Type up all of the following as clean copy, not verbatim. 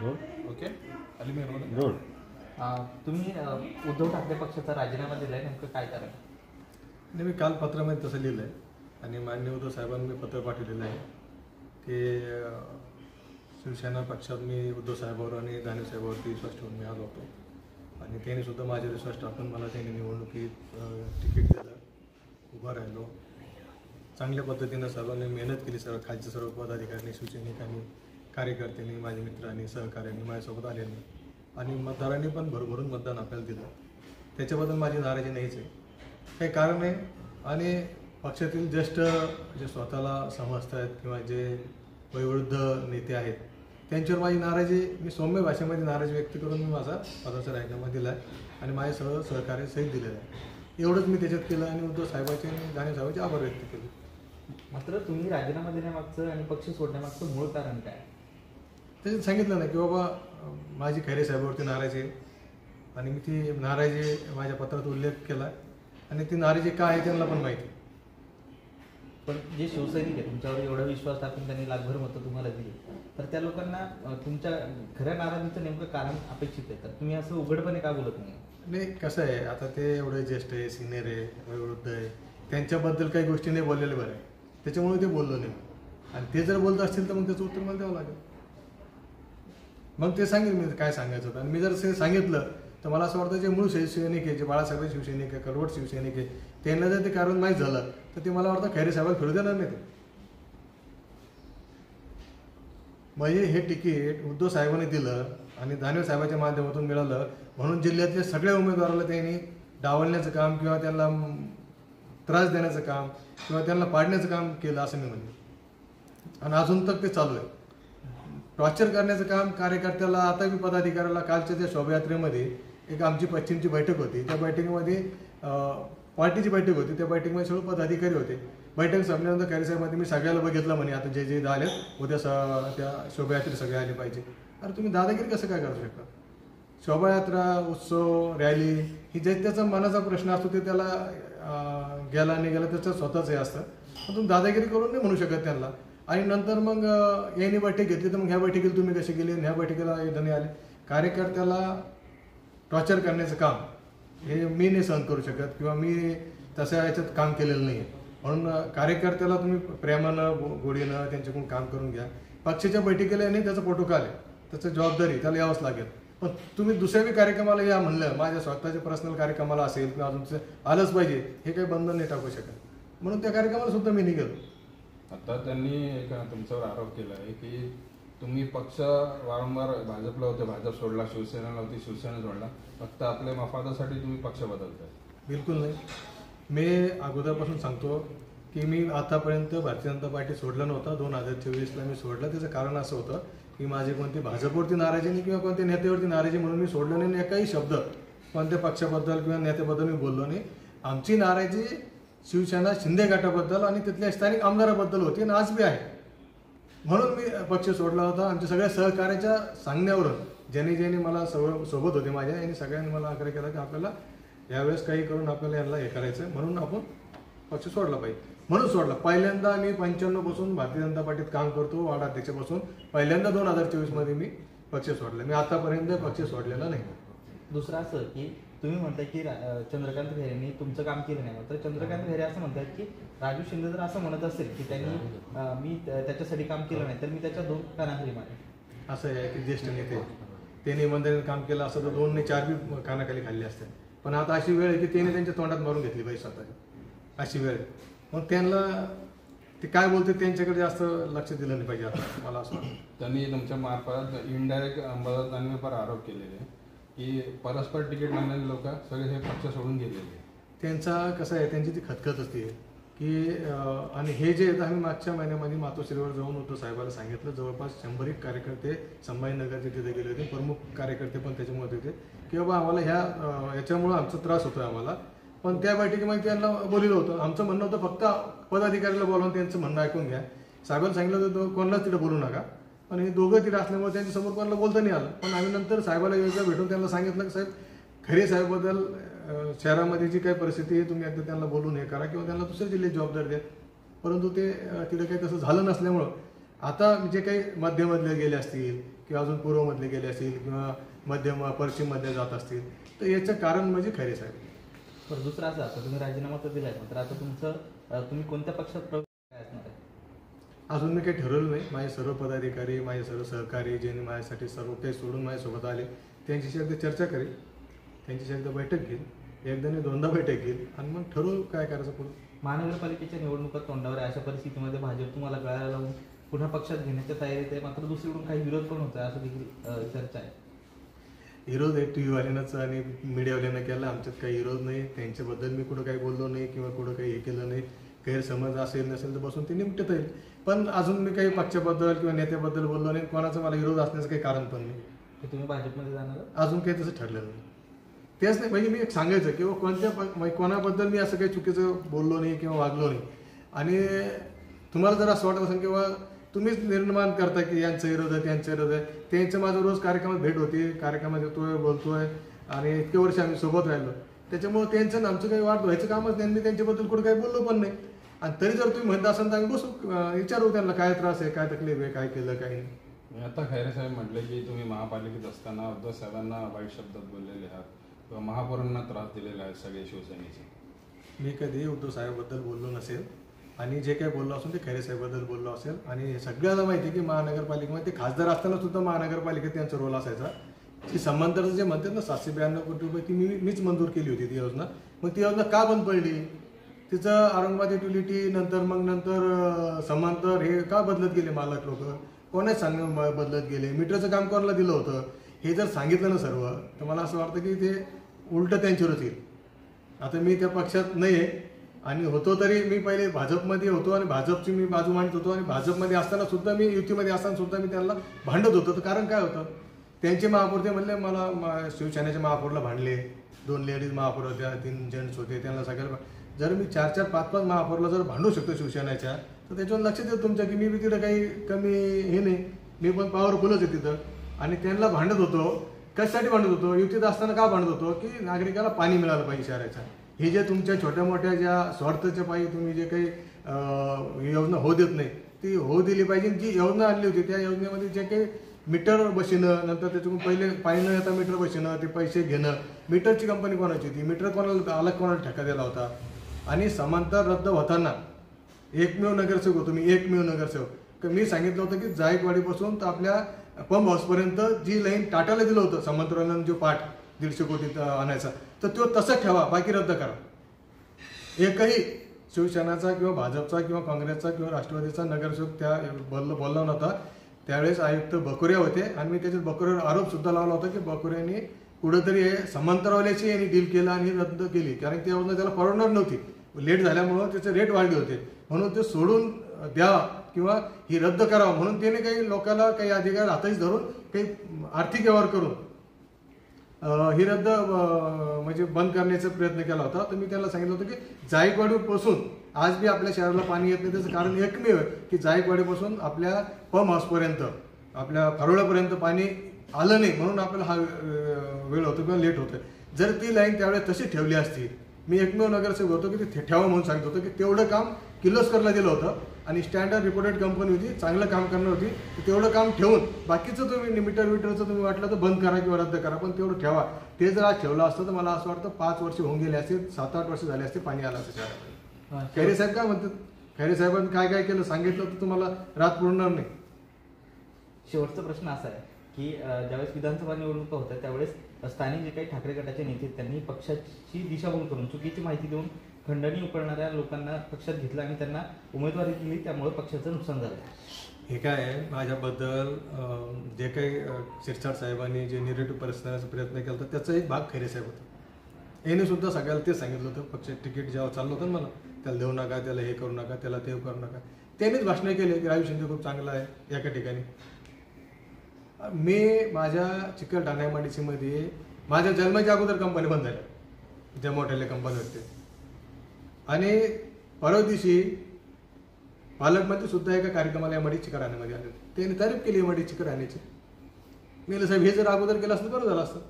Okay अलीमेर road. तुम्ही उद्धव ठाकरे पक्षाचा राजीनामा दिलाय, नेमकं काय कारण? नाही, मी काल पत्रामध्ये तसं लिहिलं आहे आणि माननीय उद्धव साहेबांनी मी पत्र पाठवलेलं आहे की शिवसेना पक्षात मी उद्धव साहेबांवर आणि दानवे साहेबांवरती विश्वास ठेवून मी आलो होतो आणि त्यांनी सुद्धा माझ्यावर विश्वास टाकून मला त्यांनी निवडणुकीत तिकीट दिलं, उभा राहिलो. चांगल्या पद्धतीनं सर्वांनी मेहनत केली, खालचे सर्व पदाधिकाऱ्यांनी, शिवसैनिकांनी, कार्यकर्त्यांनी, माझ्या मित्रांनी, सहकाऱ्यांनी माझ्यासोबत आल्याने आणि मतदारांनी पण भरभरून मतदान आपल्याला दिलं. त्याच्याबद्दल माझी नाराजी नाहीच आहे, काही कारण आहे. आणि पक्षातील ज्येष्ठ जे स्वतःला समजत आहेत किंवा जे वयोवृद्ध नेते आहेत त्यांच्यावर माझी नाराजी, मी सौम्य भाषेमध्ये नाराजी व्यक्त करून मी माझा पदाचा राजीनामा दिला आहे आणि माझे सर्व सहकार्य सहित दिलेलं आहे. एवढंच मी त्याच्यात केलं आणि उद्धव साहेबांचे आणि दानवे साहेबांचे आभार व्यक्त केले. मात्र तुम्ही राजीनामा देण्यामागचं आणि पक्ष सोडण्यामागचं मूळ कारण काय? त्याच्यात सांगितलं ना की बाबा माझी खैरे साहेबावरती नाराजी आहे आणि मी ती नाराजी माझ्या पत्रात उल्लेख केला आणि ती नाराजी काय आहे त्यांना पण माहिती. पण जे शिवसैनिक आहे तुमच्यावर एवढा विश्वास टाकून त्यांनी लाखभर मतं तुम्हाला दिली, तर त्या लोकांना तुमच्या खऱ्या नाराजीचं नेमकं कारण अपेक्षित आहे, तर तुम्ही असं उघडपणे का बोलत नाही? नाही, कसं आहे, आता ते एवढे ज्येष्ठ आहे, सिनियर आहे, वयोवृद्ध आहे, त्यांच्याबद्दल काही गोष्टी नाही बोललेले बरं आहे, त्याच्यामुळे ते बोललो नाही. आणि ते जर बोलत असतील तर मग त्याचं उत्तर मला द्यावं लागेल. मग ते सांगेल मी काय सांगायचं होतं. आणि मी जर ते सांगितलं तर मला असं वाटतं जे मूळ शिवसैनिक आहे, जे बाळासाहेब शिवसैनिक आहे, कलवट शिवसैनिक आहे, त्यांना जर ते कारण माहीत झालं तर ते मला वाटतं खैरे साहेबांना फिरू देणार नाही. ते म्हणजे हे तिकीट उद्धव साहेबांनी दिलं आणि दानवे साहेबांच्या माध्यमातून मिळालं म्हणून जिल्ह्यातल्या सगळ्या उमेदवाराला त्यांनी डावलण्याचं काम किंवा त्यांना त्रास देण्याचं काम किंवा त्यांना पाडण्याचं काम केलं असं मी म्हणेन. आणि अजून तक ते चालू आहे. टॉर्चर करण्याचं काम कार्यकर्त्याला, आता मी पदाधिकाऱ्याला, कालच्या त्या शोभायात्रेमध्ये एक आमची पश्चिमची बैठक होती, त्या बैठकीमध्ये पार्टीची बैठक होती, त्या बैठकीमध्ये सर्व पदाधिकारी होते. बैठक संपल्यानंतर खैरेसाहेबांनी मी सगळ्याला बघितलं म्हणे आता जे जे आले उद्या त्या शोभायात्रेत सगळे आले पाहिजे. अरे तुम्ही दादागिरी कसं काय करू शकता? शोभायात्रा, उत्सव, रॅली ही जे त्याचा मनाचा प्रश्न असतो ते त्याला गेला नाही गेला त्याचं स्वतःच हे असतं. पण तुम्ही दादागिरी करून नाही म्हणू शकत त्यांना. आणि नंतर मग यांनी बैठक घेतली तर मग ह्या बैठकीला तुम्ही कसे गेले, ह्या बैठकीला धनी आले. कार्यकर्त्याला टॉर्चर करण्याचं काम हे मी नाही सहन करू शकत किंवा मी तसं याच्यात काम केलेलं नाही. म्हणून कार्यकर्त्याला तुम्ही प्रेमानं, गोडीनं त्यांच्याकडून काम करून घ्या. पक्षाच्या बैठकीला नाही त्याचा प्रोटोकॉल आहे, त्याचं जबाबदारी त्याला यावंच लागेल. पण तुम्ही दुसऱ्या कार्यक्रमाला या म्हणलं, माझ्या स्वतःच्या पर्सनल कार्यक्रमाला असेल किंवा अजून आलंच पाहिजे हे काही बंधन नाही टाकू शकत. म्हणून त्या कार्यक्रमाला सुद्धा मी निघेलो. आता त्यांनी एक तुमच्यावर आरोप केला आहे की तुम्ही पक्ष वारंवार भाजपला होते, भाजप सोडला, शिवसेनेला होती, शिवसेना सोडला, फक्त आपल्या मफादासाठी तुम्ही पक्ष बदलताय. बिलकुल नाही. मी अगोदरपासून सांगतो की मी आतापर्यंत भारतीय जनता पार्टी सोडलं नव्हतं. 2024ला मी सोडलं. त्याचं कारण असं होतं की माझी कोणती भाजपवरती नाराजी नाही किंवा कोणत्या नेत्यावरती नाराजी म्हणून मी सोडलं नाही. एकाही शब्द कोणत्या पक्षाबद्दल किंवा नेत्याबद्दल मी बोललो नाही. आमची नाराजी शिवसेना शिंदे गटाबद्दल आणि तिथल्या स्थानिक आमदाराबद्दल होती आणि आज बी आहे. म्हणून मी पक्ष सोडला होता. आमच्या सगळ्या सहकार्याच्या सांगण्यावरून ज्यांनी मला सोबत होते माझ्या, यांनी सगळ्यांनी मला आग्रह केला की आपल्याला यावेळेस काही करून आपल्याला यांना हे करायचं आहे, म्हणून आपण पक्ष सोडला पाहिजे. म्हणून सोडला. पहिल्यांदा मी 95 पासून भारतीय जनता पार्टीत काम करतो, वार्डाध्यक्षापासून. पहिल्यांदा 2024मध्ये मी पक्ष सोडला. मी आतापर्यंत पक्ष सोडलेला नाही. दुसरं असं की तुम्ही म्हणताय की चंद्रकांत खैरेंनी तुमचं काम केलं नाही, मात्र चंद्रकांत खैरे असं म्हणतात की राजू शिंदे जर असं म्हणत असेल की त्यांनी मी त्याच्यासाठी काम केलं नाही तर मी त्याच्या 2 कानाखाली मारेन. असं आहे की ज्येष्ठ नेते त्यांनी इमानदारीने काम केलं असं तर 2 नाही 4 बी कानाखाली खाल्ले असते. पण आता अशी वेळ आहे की त्यांनी त्यांच्या तोंडात मारून घेतली पाहिजे स्वतः. अशी वेळ आहे. मग त्यांना ते काय बोलते त्यांच्याकडे जास्त लक्ष दिलं नाही पाहिजे आता मला असं वाटतं. त्यांनी तुमच्या मार्फत इनडायरेक्ट अंबादास दानवेवर आरोप केलेले की परस्पर तिकीट मागणारे लोक सगळे हे पक्ष सोडून गेलेले. त्यांचा कसं आहे, त्यांची ती खतखत असते की आणि हे जे आम्ही मागच्या महिन्यामध्ये मातोश्रीवर जाऊन उद्धव साहेबांना सांगितलं. जवळपास 100 कार्यकर्ते संभाजीनगरचे तिथे गेले होते. प्रमुख कार्यकर्ते पण त्याच्यामुळे होते की बाबा आम्हाला याच्यामुळं आमचा त्रास होतोय आम्हाला. पण त्या बैठकीमध्ये त्यांना बोललं होतं. आमचं म्हणणं होतं फक्त पदाधिकाऱ्याला बोलावून त्यांचं म्हणणं ऐकून घ्या. साहेबांना सांगितलं होतं कोणालाच तिथे बोलू नका. पण हे दोघं तिथे असल्यामुळे त्यांच्यासमोर कोणाला बोलता नाही आलं. पण आम्ही नंतर साहेबाला वेगळं भेटून त्यांना सांगितलं की साहेब खैरे साहेबबद्दल शहरामध्ये जी काही परिस्थिती आहे तुम्ही एकदा त्यांना बोलून हे करा किंवा त्यांना दुसऱ्या जिल्ह्यात जबाबदारी द्या. परंतु ते तिथे काही तसं झालं नसल्यामुळं आता जे काही मध्यमधले गेले असतील किंवा अजून पूर्वमधले गेले असतील किंवा पश्चिममध्ये जात असतील, तर याचं कारण म्हणजे खैरे साहेब. बरं, दुसरं असं, आता तुम्ही राजीनामा तर दिलाय, मात्र आता तुम्ही कोणत्या पक्षात प्रवेश काय असणार आहे? अजून मी काही ठरवलं नाही. माझे सर्व पदाधिकारी, माझे सर्व सहकारी, ज्यांनी माझ्यासाठी सर्व काही सोडून माझ्यासोबत आले, त्यांच्याशी एकदा चर्चा करेल, त्यांच्याशी एकदा बैठक घेईल, एकदा नाही दोनदा बैठक घेईल आणि मग ठरवू काय करायचं पुढे. महानगरपालिकेच्या निवडणुका तोंडावर आहे, अशा परिस्थितीमध्ये भाजप तुम्हाला गळाला लावून पुन्हा पक्षात घेण्याच्या तयारीत आहे, मात्र दुसरीकडून काही विरोध पण होत आहे असं देखील चर्चा आहे. विरोध आहे टीव्हीवाल्यांनाच आणि मीडियावाल्यांना केला, आमच्यात काही विरोध नाही. त्यांच्याबद्दल मी कुठं काही बोललो नाही किंवा कुठं काही हे केलं नाही. गैरसमज असेल नसेल तर बसून ते निपटत येईल. पण अजून मी काही पक्षाबद्दल किंवा नेत्याबद्दल बोललो नाही. कोणाचं मला विरोध असण्याचं काही कारण पण नाही. ते तुम्ही भाजपमध्ये जाणार? अजून काही तसं ठरलेलं नाही. तेच नाही, म्हणजे मी एक सांगायचं किंवा कोणाबद्दल मी असं काही चुकीचं बोललो नाही किंवा वागलो नाही. आणि तुम्हाला जर असं वाटत असेल किंवा तुम्हीच निर्माण करता की यांचा विरोध आहे त्यांचा विरोध आहे, त्यांचं माझं रोज कार्यक्रमात भेट होती, कार्यक्रमात येतोय बोलतोय आणि इतके वर्ष आम्ही सोबत राहिलो. त्याच्यामुळे त्यांचं आमचं काही वाद व्हायचं कामच नाही. मी त्यांच्याबद्दल कुठं काही बोललो पण नाही. आणि तरी जर तुम्ही म्हणता असाल तर आम्ही बसू, विचारू त्यांना काय त्रास आहे, काय तकलीफ आहे, काय केलं काय नाही. आता खैरे साहेब म्हटले की तुम्ही महापालिकेत असताना उद्धव साहेबांना वाईट शब्दात बोललेले आहात किंवा महापौरांना त्रास दिलेला आहे सगळे शिवसेनेचे. मी कधी उद्धव साहेबबद्दल बोललो नसेल आणि जे काही बोललो असेल ते खैरे साहेबबद्दल बोललो असेल. आणि सगळ्याला माहिती आहे की महानगरपालिकेमध्ये ते खासदार असताना सुद्धा महानगरपालिकेत त्यांचा रोल असायचा. की समांतरचं जे म्हणतात ना 792 कोटी रुपये ती मीच मंजूर केली होती ती योजना. मग ती योजना का बंद पडली? तिचं औरंगाबाद युटिलिटी नंतर समांतर हे का बदलत गेले मालक लोक? कोणाच बदलत गेले? मीटरचं काम कोणाला दिलं होतं? हे जर सांगितलं ना सर्व, तर मला असं वाटतं की ते उलटं त्यांच्यावरच येईल. आता मी त्या पक्षात नाही आहे आणि होतो तरी मी पहिले भाजपमध्ये होतो आणि भाजपची मी बाजू मांडत होतो आणि भाजपमध्ये असताना सुद्धा मी युतीमध्ये असताना सुद्धा मी त्यांना भांडत होतो. तर कारण काय होतं, त्यांचे महापौर ते म्हणले मला शिवसेनेच्या महापौरला भांडले, 2 लेडीज महापौर होत्या, 3 जेंट्स होते, त्यांना सगळ्याला. जर मी 4-4, 5-5 महापौरला जर भांडू शकतो शिवसेनेच्या, तर त्याच्यावर लक्ष देतो तुमच्या की मी तिथं काही कमी हे नाही, मी पण पॉवरफुलच आहे तिथं. आणि त्यांना भांडत होतो. कशासाठी भांडत होतो? युतीत असताना का भांडत होतो की नागरिकाला पाणी मिळालं पाहिजे शहराच्या. हे जे तुमच्या छोट्या मोठ्या ज्या स्वार्थाच्या पायी तुम्ही जे काही योजना होऊ देत नाही ती होऊ दिली पाहिजे. जी योजना आणली होती त्या योजनेमध्ये जे काही मीटर बसणं, नंतर त्याच्याकडून पहिले पाणी न येता मीटर बसणं, ते पैसे घेणं, मीटरची कंपनी कोणाची होती, मीटर कोणाला अलग कोणाला ठेका दिला होता. आणि समांतर रद्द होताना एकमेव नगरसेवक होतो मी, एकमेव नगरसेवक. मी सांगितलं होतं की जायकवाडीपासून तर आपल्या पंप हाऊसपर्यंत जी लाईन टाटाला दिलं होतं समांतराला जो पाठ 150 कोटी आणायचा, तर तो तसंच ठेवा, बाकी रद्द करा. एकही शिवसेनेचा किंवा भाजपचा किंवा काँग्रेसचा किंवा राष्ट्रवादीचा नगरसेवक त्या बोलला नव्हता. त्यावेळेस आयुक्त बकोरिया होते आणि मी त्याच्यात बकोऱ्यावर आरोप सुद्धा लावला होता की बकोऱ्यांनी कुठेतरी समांतरवाल्याची यांनी डील केला आणि रद्द केली, कारण ती योजना त्याला परवडणार नव्हती. लेट झाल्यामुळं त्याचे रेट वाढले होते, म्हणून ते सोडून द्यावा किंवा ही रद्द करावं म्हणून त्याने काही लोकांना काही अधिकार हाताशी धरून काही आर्थिक व्यवहार करून ही रद्द म्हणजे बंद करण्याचा प्रयत्न केला होता. तर मी त्यांना सांगितलं होतं की जायकवाडीपासून आज बी आपल्या शहराला पाणी येत नाही, त्याचं कारण एकमेव आहे की जायकवाडीपासून आपल्या पंप हाऊसपर्यंत आपल्या फरोळ्यापर्यंत पाणी आलं नाही, म्हणून आपल्याला हा वेळ होतो किंवा लेट होतं. जर ती लाईन त्यावेळेस तशी ठेवली असती, मी एकमेव नगरसेवक होतो की ते ठेवा म्हणून सांगत होतो की तेवढं काम किर्लोस्करला दिलं होतं आणि स्टँडर्ड रिपोर्टेड कंपनी होती, चांगलं काम करणार होती. तेवढं काम ठेवून बाकीचं तुम्ही मीटरचं तुम्ही वाटलं तर बंद करा किंवा रद्द करा, पण तेवढं ठेवा. ते जर आज ठेवलं असतं तर मला असं वाटतं 5 वर्ष होऊन गेले असते, 7-8 वर्ष झाले असते, पाणी आलं असतं शहरामध्ये. खैरे साहेब काय म्हणतात? खैरे साहेबांनी काय काय केलं सांगितलं तर तुम्हाला रात पुरणार नाही. शेवटचा प्रश्न असा आहे की ज्यावेळेस विधानसभा निवडणुका होत्या त्यावेळेस स्थानिक जे काही ठाकरे गटाचे नेते त्यांनी पक्षाची दिशाभूल करून चुकीची माहिती देऊन खंडणी उकळणाऱ्या लोकांना पक्षात घेतलं आणि त्यांना उमेदवारी दिली, त्यामुळे पक्षाचं नुकसान झालं. हे काय आहे, माझ्याबद्दल जे काही शिरसाट साहेबांनी जे निगेटिव्ह परिस्थितीचा प्रयत्न केला होता त्याचा एक भाग खैरे साहेब होता. याने सुद्धा सगळ्याला ते सांगितलं होतं, पक्षात तिकीट जेव्हा चाललं होतं ना मला, त्याला देऊ नका, त्याला हे करू नका, त्याला ते करू नका. त्यांनीच भाषणं केले की राजू शिंदे खूप चांगला आहे एका ठिकाणी. मी माझ्या चिकलठाणा MIDCमध्ये माझ्या जन्माच्या अगोदर कंपनी बंद झाल्या, ज्या मोठ्या कंपनी होते. आणि परवा दिवशी पालकमंत्री सुद्धा एका कार्यक्रमाला MIDC राहण्यामध्ये आले, त्यांनी तारीफ केली MIDC राहण्याची. मी साहेब हे जर अगोदर केलं असतं बरं झालं असतं.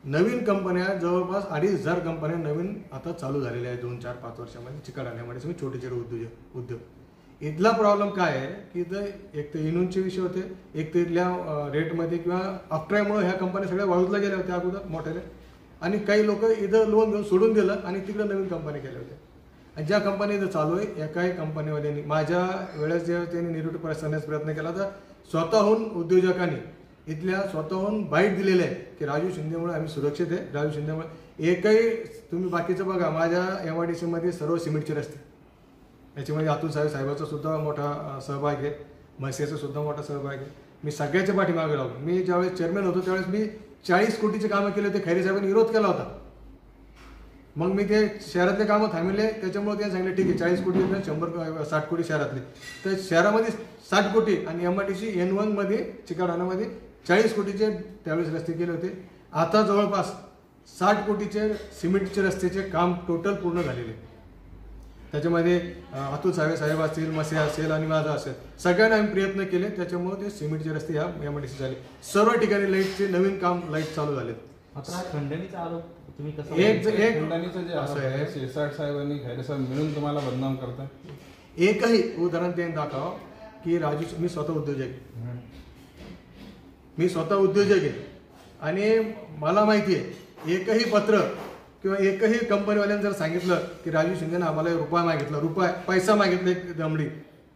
नवीन कंपन्या जवळपास 2,500 कंपन्या नवीन आता चालू झालेल्या आहेत 2-4-5 वर्षामध्ये चिकलठाण्यामध्ये, छोटे छोटे उद्योग. इथला प्रॉब्लेम काय आहे की इथं एक तर इनूनचे विषय होते, एक तर इथल्या रेटमध्ये किंवा अफ्ट्रायमुळे ह्या कंपन्या सगळ्या वाळूतल्या गेल्या होत्या अगोदर मोठ्याने, आणि काही लोक इथं लोन घेऊन सोडून दिलं आणि तिकडे नवीन कंपन्या केल्या होत्या. आणि ज्या कंपनी इथं चालू आहे एकाही कंपनीवाल्यांनी माझ्या वेळेस जेव्हा त्यांनी निगेटिव्ह प्राईस करण्याचा प्रयत्न केला तर स्वतःहून उद्योजकांनी इथल्या स्वतःहून बाईट दिलेले आहे की राजू शिंदेमुळे आम्ही सुरक्षित आहे, राजू शिंदेमुळे. एकही तुम्ही बाकीचं बघा, माझ्या MIDC मध्ये सर्व सिमेंटचे रस्ते, याच्यामध्ये अतुल साहेबाचा सुद्धा मोठा सहभाग आहे, म्हसेचा सुद्धा मोठा सहभाग आहे. मी सगळ्याच्या पाठीमागे लागलो. मी ज्यावेळेस चेअरमॅन होतो त्यावेळेस मी 40 कोटीचे कामं केले होते, खैरे साहेबांनी विरोध केला होता. मग मी ते शहरातले कामं थांबले, त्याच्यामुळे त्यांनी सांगितलं ठीक आहे 40 कोटी 60 कोटी शहरातले, तर शहरामध्ये 60 कोटी आणि MIDC N1 मध्ये चिकाडानामध्ये 40 कोटीचे त्यावेळेस रस्ते केले होते. आता जवळपास 60 कोटीचे सिमेंटचे रस्त्याचे काम टोटल पूर्ण झालेले. त्याच्यामध्ये अतुल साहेब असतील, मसे असेल आणि माझा असेल, सगळ्यांना आम्ही प्रयत्न केले. त्याच्यामुळे ते सिमेंटचे रस्ते ह्या MIDC झाले. सर्व ठिकाणी लाईटचे नवीन काम लाईट चालू झाले. आता खंडणीचा आरोप तुम्ही कसं एक खंडणीचं जे असं आहे, शिरसाट साहेब आणि खैरे साहेब मिळून तुम्हाला बदनाम करताय. एकही उदाहरण त्यांनी दाखवा की राजू, मी स्वतः उद्योजक आहे, मी स्वतः उद्योजक आहे आणि मला माहिती आहे एकही पत्र किंवा एकही कंपनीवाल्यानं जर सांगितलं की राजू शिंदेनं आम्हाला रुपया मागितला, पैसा मागितला एक दमडी,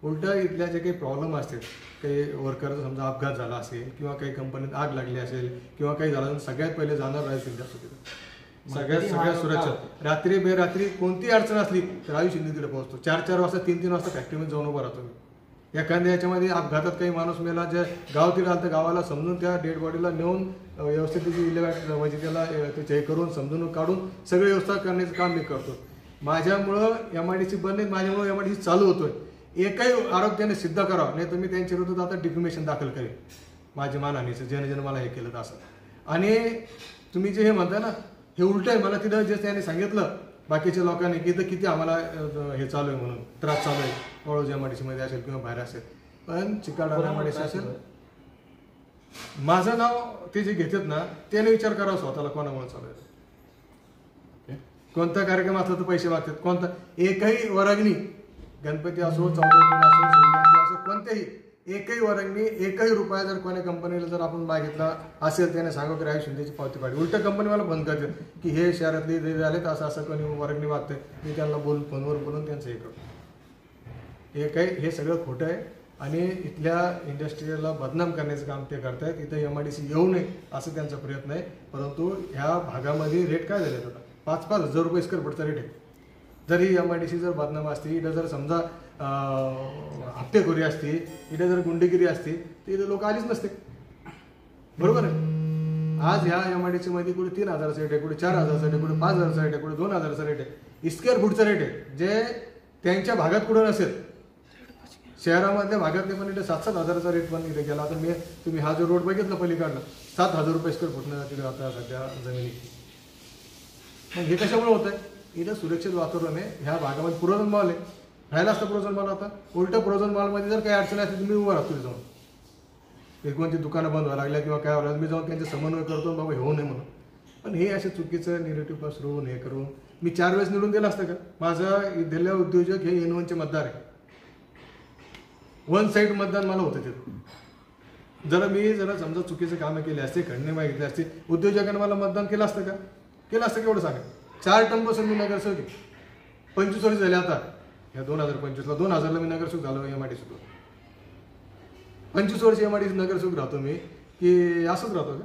उलट इथल्या जे काही प्रॉब्लेम असतील, काही वर्करचा समजा अपघात झाला असेल किंवा काही कंपनीत आग लागली असेल किंवा काही झालं, सगळ्यात पहिले जाणार राजू शिंदे असतो तिथे. सगळ्यात सुरक्षा. रात्री बेरात्री कोणती अडचण असली तर राजू शिंदे तिथे पोहोचतो. 4-4 वाजता 3-3 वाजता फॅक्टरीमध्ये जाऊन उभा राहतो. एखाद्या याच्यामध्ये अपघातात काही माणूस मेला, जे गाव तिला आलं तर गावाला समजून त्या डेड बॉडीला नेऊन व्यवस्थित त्याची विल्हेवाट म्हणजे त्याला त्याचे हे करून समजून काढून सगळी व्यवस्था करण्याचं काम मी करतो. माझ्यामुळं MIDC बंद नाही, माझ्यामुळं MIDC चालू होतोय. एकही आरोप त्याने सिद्ध करावा, नाही तर मी त्यांच्या विरोधात आता डिफेमेशन दाखल करेन माझ्या मानहानीचं, ज्याने मला हे केलं असं. आणि तुम्ही जे हे म्हणता ना, हे उलट आहे. मला तिथं जे त्याने सांगितलं बाकीच्या लोकांनी की इथं किती आम्हाला हे चालू आहे म्हणून त्रास चालू आहे, वळूज MIDC मध्ये असेल किंवा बाहेर असेल, पण चिकाडाना MIDC असेल. माझं नाव ते जे घेतात ना त्याने विचार करावा स्वतःला कोणामुळे चालू आहे. कोणता कार्यक्रम असला तर पैसे मागतात, कोणता एकही वर्गणी, गणपती असो, 14 असो, शिवजयंती असो, कोणत्याही एकही वर्गणी एकही रुपया जर कोणी कंपनीला जर आपण मागितला असेल त्याने सांगा की राजू शिंदेची पावती पाहिजे, उलट कंपनीवाला बंद करते की हे शहरातले जे झाले तर असं कोणी वर्गणी मागतंय, मी त्यांना फोनवर बोलून त्यांचं हे करतो. हे सगळं खोटं आहे आणि इथल्या इंडस्ट्रीला बदनाम करण्याचं काम ते करतायत. इथं MIDC येऊ नये असं त्यांचा प्रयत्न आहे. परंतु ह्या भागामध्ये रेट काय झाले होता, 5-5 हजार रुपये स्क्वेअर फुटचा रेट आहे. जरी MIDC जर बदनाम असती, इथं जर समजा हत्तेखोरी असती, इथे जर गुंडेगिरी असती तर इथे लोक आलीच नसते. बरोबर आहे. आज ह्या MIDC मध्ये कुठे 3,000चा रेट आहे, कुठे 4,000चा रेट आहे, कुठे 5,000चा रेट आहे, कुठे 2,000चा रेट आहे. स्क्वेअर फुटचा रेट आहे जे त्यांच्या भागात कुठं नसेल. शहरामधल्या भागातले पण इथे 7-7 हजाराचा रेट पण इथे गेला. आता तुम्ही हा जो रोड बघितला पलीकडला, 7,000 रुपये स्क्वेअर फुटनं तिथे आता सध्या जमिनी. मग हे कशामुळे होत आहे, इथं सुरक्षित वातावरण आहे. ह्या भागामध्ये प्रोझन मॉल आहे, राहिला असता प्रोझन मॉल. आता उलट प्रोझन मॉलमध्ये जर काही अडचण असली तुम्ही उभं राहतो जाऊन, कोणती दुकानं बंद व्हायला लागल्या किंवा काय व्हायला, मी जाऊन त्यांचे समन्वय करतो बाबा हे होऊ नये म्हणून. पण हे असे चुकीचं निगेटिव्ह पसरवून हे करून मी 4 वेळेस निवडून दिलं असतं का. माझा दिल्ल्या उद्योजक हे N1चे मतदार आहे. 1 साईड मतदान मला होतं तिथं. जरा समजा चुकीचे कामं केले असते, खंडणी मागितली असते, उद्योजकांना मला मतदान केलं असतं का, केलं असतं केवढं सांगा. 4 टर्मपासून मी नगरसेवक आहे. 25 वर्ष झाले आता. या 2025ला 2000ला मी नगरसेवक झालो MIDC. 25 वर्ष MIDC नगरसेवक राहतो मी, की असंच राहतो का.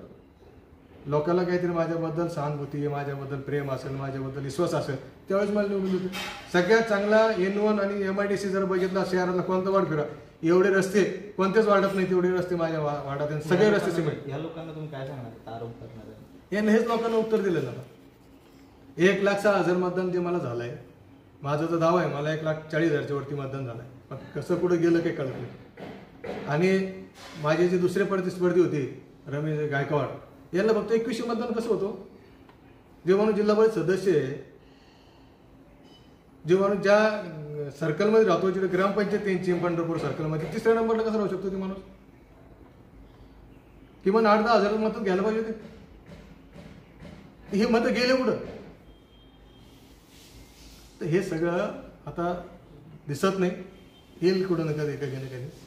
लोकांना काहीतरी माझ्याबद्दल सहानुभूती आहे, माझ्याबद्दल प्रेम असेल, माझ्याबद्दल विश्वास असेल, त्यावेळेस मला निवडून देते. सगळ्यात चांगला N1 आणि MIDC जर बघितला शहराला कोणता वार्ड फिरा, एवढे रस्ते कोणतेच वाढत नाही तेवढे रस्ते माझ्या वार्डात, सगळे रस्ते सिमेंट. या लोकांना तुम्ही काय सांगणार आरोप करणार. याने हेच लोकांना उत्तर दिलं ना. 1,06,000 मतदान जे मला झालंय, माझा तर दावा आहे मला 1,40,000च्या वरती मतदान झालंय. पण कसं कुठं गेलं काही कळत नाही. आणि माझे जे दुसरे प्रतिस्पर्धी होते रमेश गायकवाड, याला फक्त 21 मतदान कसं होतं. जे माणूस जिल्हा परिषद सदस्य आहे, जे माणूस ज्या सर्कलमध्ये राहतो, जिथे ग्रामपंचायत त्यांची पंढरपूर सर्कलमध्ये 3ऱ्या नंबरला कसं राहू शकतो ते माणूस. किमान 8-10 हजार मतं घ्यायला पाहिजे होते. हे मतं गेले कुठं. तर हे सगळं आता दिसत नाही. येईल कुठं ना कधी कधी ना कधी.